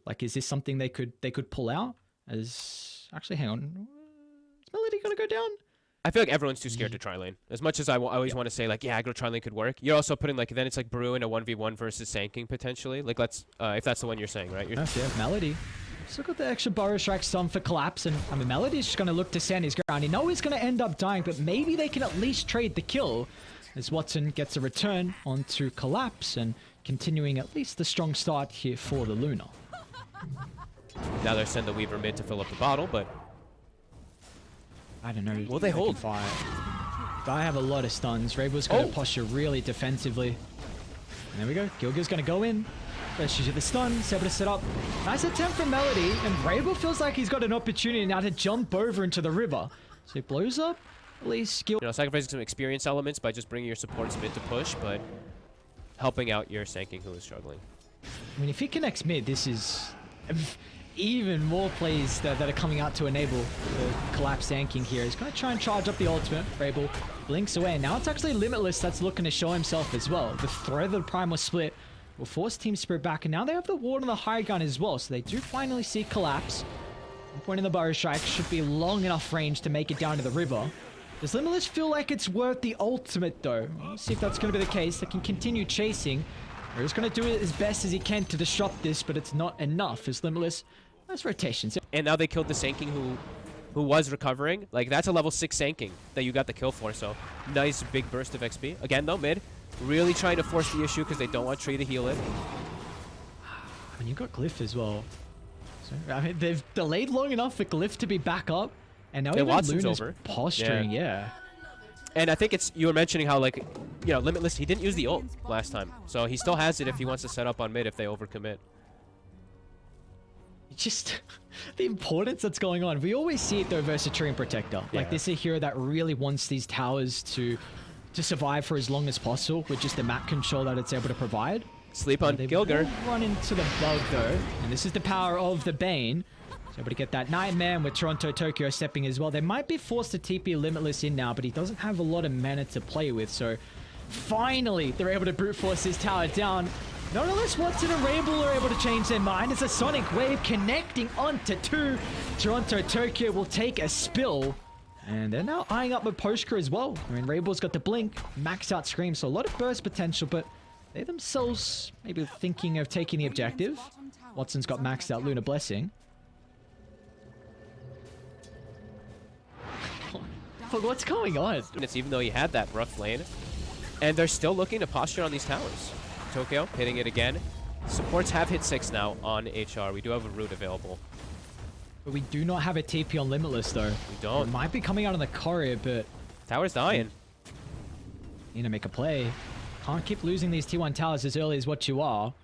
Like, is this something they could pull out? Actually, hang on. Is Melody gonna go down? I feel like everyone's too scared to try lane. As much as I always want to say, like, yeah, aggro tri lane could work. You're also putting, like, then it's like Brew in a 1v1 versus Sanking potentially. Like, let's, if that's the one you're saying, right? Yeah, Melody. Still got the extra Burrow Strike stun for Collapse, and I mean, Melody's just going to look to stand his ground. He knows he's going to end up dying, but maybe they can at least trade the kill as Watson gets a return onto Collapse and continuing at least the strong start here for the Luna. Now they're sending the Weaver mid to fill up the bottle, but I don't know. Will they hold? I have a lot of stuns. Rabel's going to posture really defensively. And there we go. Gilga's going to go in. She's at the stun, is able to set up. Nice attempt from Melody, and Rabel feels like he's got an opportunity now to jump over into the river. So he blows up, at least skill. You know, sacrificing some experience elements by just bringing your supports mid to push, but helping out your Sanking who is struggling. I mean, if he connects mid, this is even more plays that are coming out to enable the Collapse Sanking here. He's going to try and charge up the ultimate. Rabel blinks away, and now it's actually Limitless that's looking to show himself as well. The threat of the Primal Split will force Team Spirit back, and now they have the ward on the high gun as well, so they do finally see Collapse. One point in the Burrow Strike should be long enough range to make it down to the river. Does Limitless feel like it's worth the ultimate though? Let's see if that's going to be the case. They can continue chasing. They're just going to do it as best as he can to disrupt this, but it's not enough as Limitless has rotations. And now they killed the Sanking who was recovering. Like, that's a level 6 Sanking that you got the kill for, so nice big burst of XP. Again though, mid. Really trying to force the issue because they don't want Tree to heal it. I mean, you got Glyph as well. So, I mean, they've delayed long enough for Glyph to be back up, and now even Watson's Luna's over. Posturing, yeah. And I think it's, you were mentioning how, like, you know, Limitless, he didn't use the ult last time. So he still has it if he wants to set up on mid if they overcommit. Just the importance that's going on. We always see it though versus Tree and Protector. Like, this is a hero that really wants these towers to survive for as long as possible with just the map control that it's able to provide. Sleep on Gilgar. Run into the bug though, and this is the power of the Bane. He's able to get that Nightmare with Toronto Tokyo stepping as well. They might be forced to TP Limitless in now, but he doesn't have a lot of mana to play with, so finally they're able to brute force his tower down. Nonetheless, Watson and Rabel are able to change their mind. It's a Sonic Wave connecting onto 2. Toronto Tokyo will take a spill. And they're now eyeing up with Poshka as well. I mean, Rabel's got the blink, max out Scream, so a lot of burst potential, but they themselves maybe thinking of taking the objective. Watson's got maxed out Lunar Blessing. What's going on? It's even though he had that rough lane. And they're still looking to posture on these towers. Tokyo hitting it again. Supports have hit 6 now on HR. We do have a root available. But we do not have a TP on Limitless though. We don't. It might be coming out on the courier, but Tower's dying. need to make a play. Can't keep losing these T1 towers as early as what you are.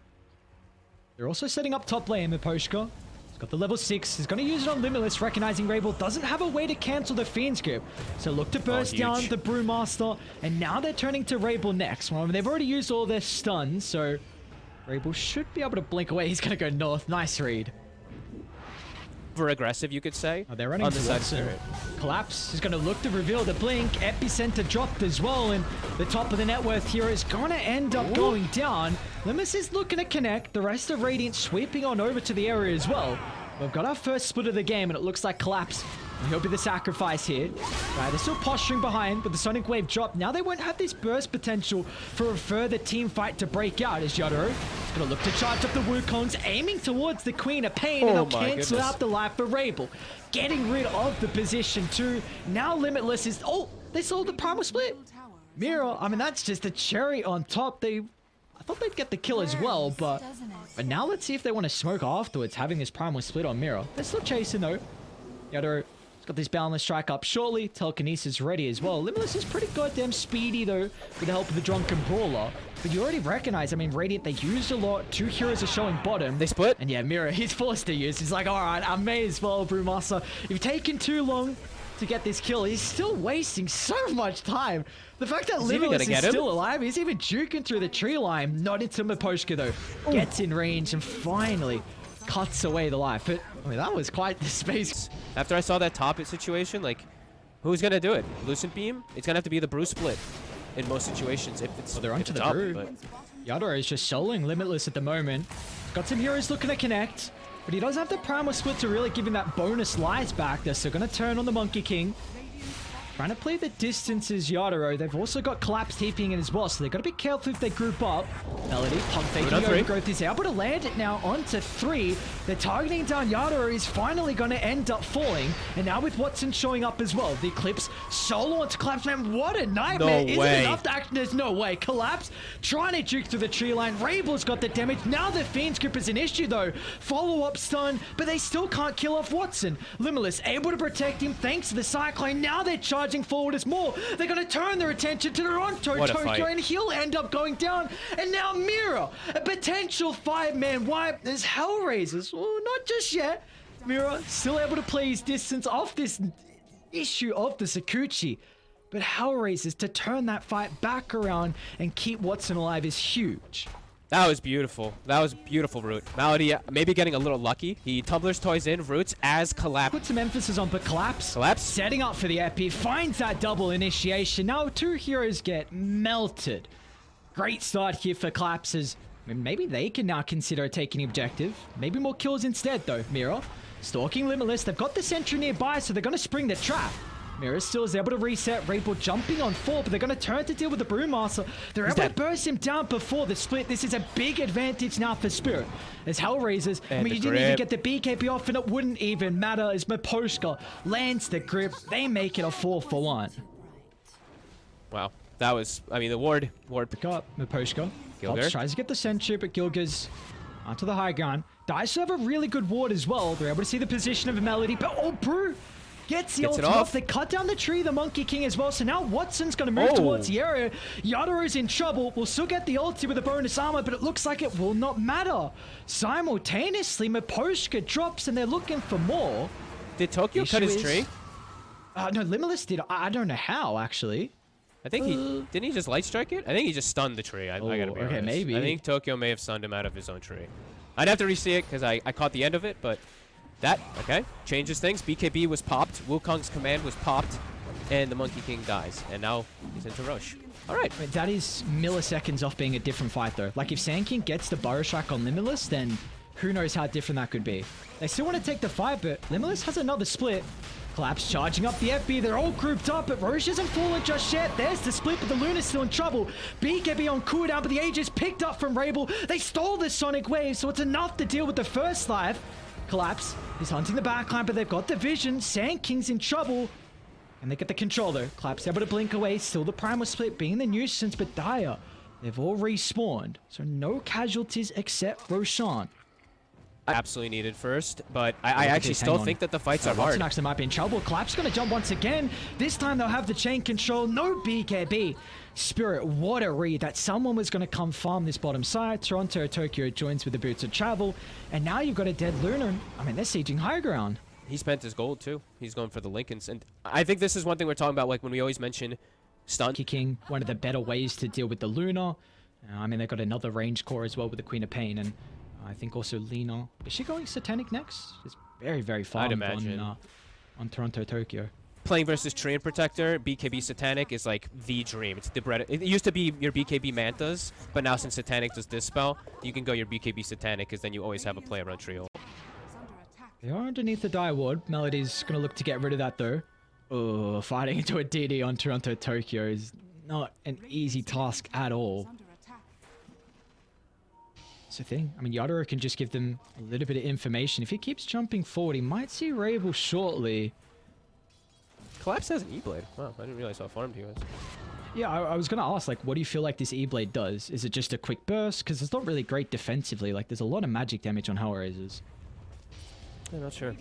They're also setting up top lane with Poshka. He's got the level 6. He's going to use it on Limitless, recognizing Rabel doesn't have a way to cancel the Fiend's Grip. So look to burst down the Brewmaster, and now they're turning to Rabel next. Well, they've already used all their stuns, so Rabel should be able to blink away. He's going to go north. Nice read. Over aggressive, you could say. Oh, they're running on the side Spirit. Collapse is going to look to reveal the blink. Epicenter dropped as well, and the top of the net worth here is going to end up going down. Limus is looking to connect. The rest of Radiant sweeping on over to the area as well. We've got our first split of the game, and it looks like Collapse. He'll be the sacrifice here. Right, they're still posturing behind, but the Sonic Wave dropped. Now they won't have this burst potential for a further team fight to break out as Yotaro is going to look to charge up the Wukongs, aiming towards the Queen of Pain, and they'll cancel out the life for Rabel. Getting rid of the position too. Now Limitless is... Oh, they sold the Primal Split. Mira, I mean, that's just a cherry on top. I thought they'd get the kill as well, but now let's see if they want to smoke afterwards, having this Primal Split on Mira. They're still chasing though. Yotaro got this Boundless Strike up shortly. Telekinesis ready as well. Limitless is pretty goddamn speedy though, with the help of the Drunken Brawler. But you already recognize, I mean, Radiant, they used a lot. 2 heroes are showing bottom. They split. And yeah, Mira, he's forced to use. He's like, alright, I may as well, Brewmaster. You've taken too long to get this kill. He's still wasting so much time. The fact that Limitless is still alive, he's even juking through the tree line. Not into Maposhka though. Gets in range and finally cuts away the life. But I mean, that was quite the space. After I saw that top hit situation, like, who's gonna do it? Lucent Beam? It's gonna have to be the Brew split in most situations if it's they're onto the up, Brew. but Yadora is just soloing Limitless at the moment. Got some heroes looking to connect, but he doesn't have the primal split to really give him that bonus lives back. They're still going to turn on the Monkey King. Trying to play the distance is Yadaro. They've also got Collapse TPing in as well, so they've got to be careful if they group up. Melody, pump faking overgrowth is able to land it now onto 3. They're targeting down Yadaro. He's finally going to end up falling. And now with Watson showing up as well. The Eclipse solo onto Collapse. Man, what a nightmare. No way. Isn't enough to action. There's no way. Collapse trying to juke through the tree line. Rabel's got the damage. Now the Fiend's Grip is an issue though. Follow-up stun, but they still can't kill off Watson. Limitless able to protect him thanks to the Cyclone. Now they're charging forward as more. They're going to turn their attention to Toronto, Tokyo, and he'll end up going down. And now Mira, a potential 5-man wipe. There's Hellraisers. Oh, not just yet. Mira still able to play his distance off this issue of the Sakuchi. But Hellraisers to turn that fight back around and keep Watson alive is huge. That was beautiful. That was beautiful, Root. Malady maybe getting a little lucky. He tumblers toys in, Roots as Collapse. Put some emphasis on, but Collapse. Setting up for the Epi, finds that double initiation. Now 2 heroes get melted. Great start here for Collapses. Maybe they can now consider taking objective. Maybe more kills instead, though. Mira, stalking Limitless. They've got the sentry nearby, so they're going to spring the trap. Mira still is able to reset. Rabel jumping on 4, but they're going to turn to deal with the Brewmaster. They're able to burst him down before the split. This is a big advantage now for Spirit. As Hellraisers, I mean, you didn't even get the BKB off, and it wouldn't even matter as Maposhka lands the grip. They make it a 4-for-1. Wow. That was, I mean, the ward. Pick up Maposhka. Gilger Tries to get the sentry, but Gilger's onto the high ground. Dice have a really good ward as well. They're able to see the position of Melody, but oh, Brew gets the ultimate off. They cut down the tree, the Monkey King as well. So now Watson's going to move towards the area. Yadaro's in trouble. We'll still get the ulti with the bonus armor, but it looks like it will not matter. Simultaneously, Maposhka drops and they're looking for more. Did Tokyo cut his tree? No, Limitless did. I don't know how, actually. I think didn't he just light strike it? I think he just stunned the tree. I gotta be honest. Maybe. I think Tokyo may have stunned him out of his own tree. I'd have to re-see it because I caught the end of it, but that, changes things. BKB was popped, Wukong's command was popped, and the Monkey King dies. And now he's into Roche. All right. Wait, that is milliseconds off being a different fight, though. Like, if Sand King gets the Burrow Strike on Limitless, then who knows how different that could be. They still want to take the fight, but Limitless has another split. Collapse charging up the FB. They're all grouped up, but Roche isn't falling just yet. There's the split, but the Luna's still in trouble. BKB on cooldown, but the Aegis picked up from Rabel. They stole the Sonic Wave, so it's enough to deal with the first life. Collapse is hunting the backline, but they've got the vision. Sand King's in trouble. And they get the controller. Collapse able to blink away. Still the primal split being the nuisance, but Dire, they've all respawned. So no casualties except Roshan. Absolutely needed first, but I actually still think that the fights are hard. Watson actually might be in trouble. Collapse going to jump once again. This time they'll have the chain control. No BKB. Spirit, what a read that someone was going to come farm this bottom side. Toronto, Tokyo joins with the boots of travel. And now you've got a dead Lunar. I mean, they're sieging high ground. He spent his gold too. He's going for the Lincolns. And I think this is one thing we're talking about, like when we always mention stun. King, one of the better ways to deal with the Lunar. I mean, they've got another range core as well with the Queen of Pain. And I think also Lena. Is she going Satanic next? It's very, very far on Toronto, Tokyo. Playing versus Treant Protector, BKB Satanic is like the dream. It's the bread. It used to be your BKB Mantas, but now since Satanic does this spell, you can go your BKB Satanic because then you always have a play around trio. They are underneath the die ward. Melody's going to look to get rid of that though. Oh, fighting into a DD on Toronto, Tokyo is not an easy task at all. That's the thing. I mean, Yadaro can just give them a little bit of information. If he keeps jumping forward, he might see Rabel shortly. Collapse has an E-Blade. Wow, I didn't realize how farmed he was. Yeah, I was going to ask, like, what do you feel like this E-Blade does? Is it just a quick burst? Because it's not really great defensively. Like, there's a lot of magic damage on Hellraisers. I'm not sure.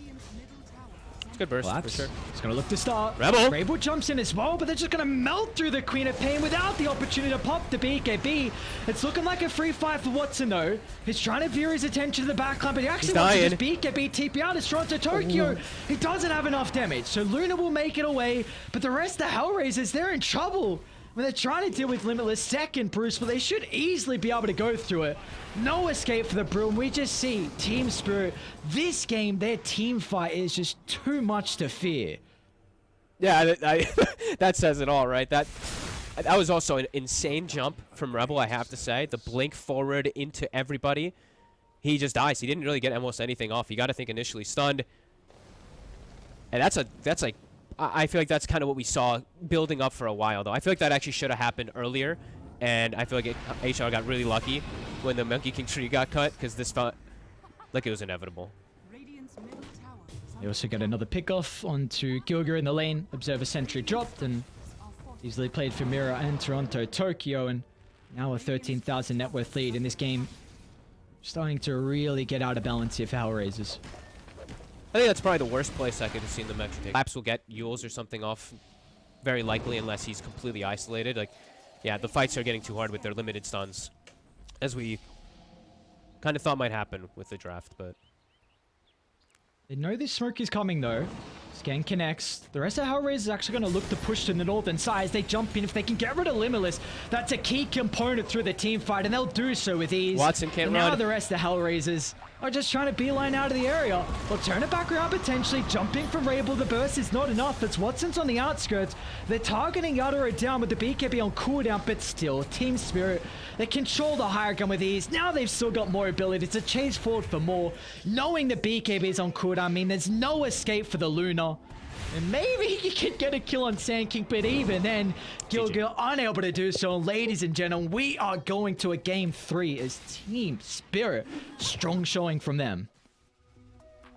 It's a good burst, for sure. He's going to look to start. Rabel jumps in as well, but they're just going to melt through the Queen of Pain without the opportunity to pop the BKB. It's looking like a free fight for Watson, though. He's trying to veer his attention to the backline, but he actually wants to just BKB TP out as Toronto, Tokyo. He doesn't have enough damage, so Luna will make it away, but the rest of the Hellraisers, they're in trouble. When they're trying to deal with Limitless second, Bruce, but they should easily be able to go through it. No escape for the Brew, and we just see Team Spirit. This game, their team fight is just too much to fear. Yeah, that says it all, right? That was also an insane jump from Rebel, I have to say. The blink forward into everybody. he just dies. He didn't really get almost anything off. You got to think initially stunned. And that's like, I feel like that's kind of what we saw building up for a while, though. I feel like that actually should have happened earlier. And I feel like HR got really lucky when the Monkey King tree got cut, because this felt like it was inevitable. They also get another pickoff onto Gilger in the lane. Observer Sentry dropped and easily played for Mira and Toronto Tokyo. And now a 13,000 net worth lead in this game. Starting to really get out of balance here for Hellraisers. I think that's probably the worst place I could have seen the Metro take. Laps will get Yules or something off, very likely, unless he's completely isolated. Like, yeah, the fights are getting too hard with their limited stuns, as we kind of thought might happen with the draft, but... They know this smoke is coming, though. Scan connects. The rest of Hellraisers is actually going to look to push to the northern side as they jump in. If they can get rid of Limitless, that's a key component through the team fight, and they'll do so with ease. Watson can't run. Now run. the rest of Hellraisers are just trying to beeline out of the area. They'll turn it back around potentially. Jumping from Rabel, the burst is not enough. It's Watson's on the outskirts. They're targeting Yadara down with the BKB on cooldown, but still, Team Spirit, they control the higher gun with ease. Now they've still got more ability to chase forward for more. Knowing the BKB is on cooldown, I mean, there's no escape for the Luna. And maybe he could get a kill on Sand King, but even then, Gilgil unable to do so. Ladies and gentlemen, we are going to a game 3 as Team Spirit. Strong showing from them.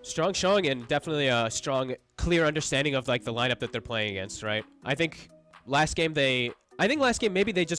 Strong showing, and definitely a strong, clear understanding of like the lineup that they're playing against, right? I think last game maybe they just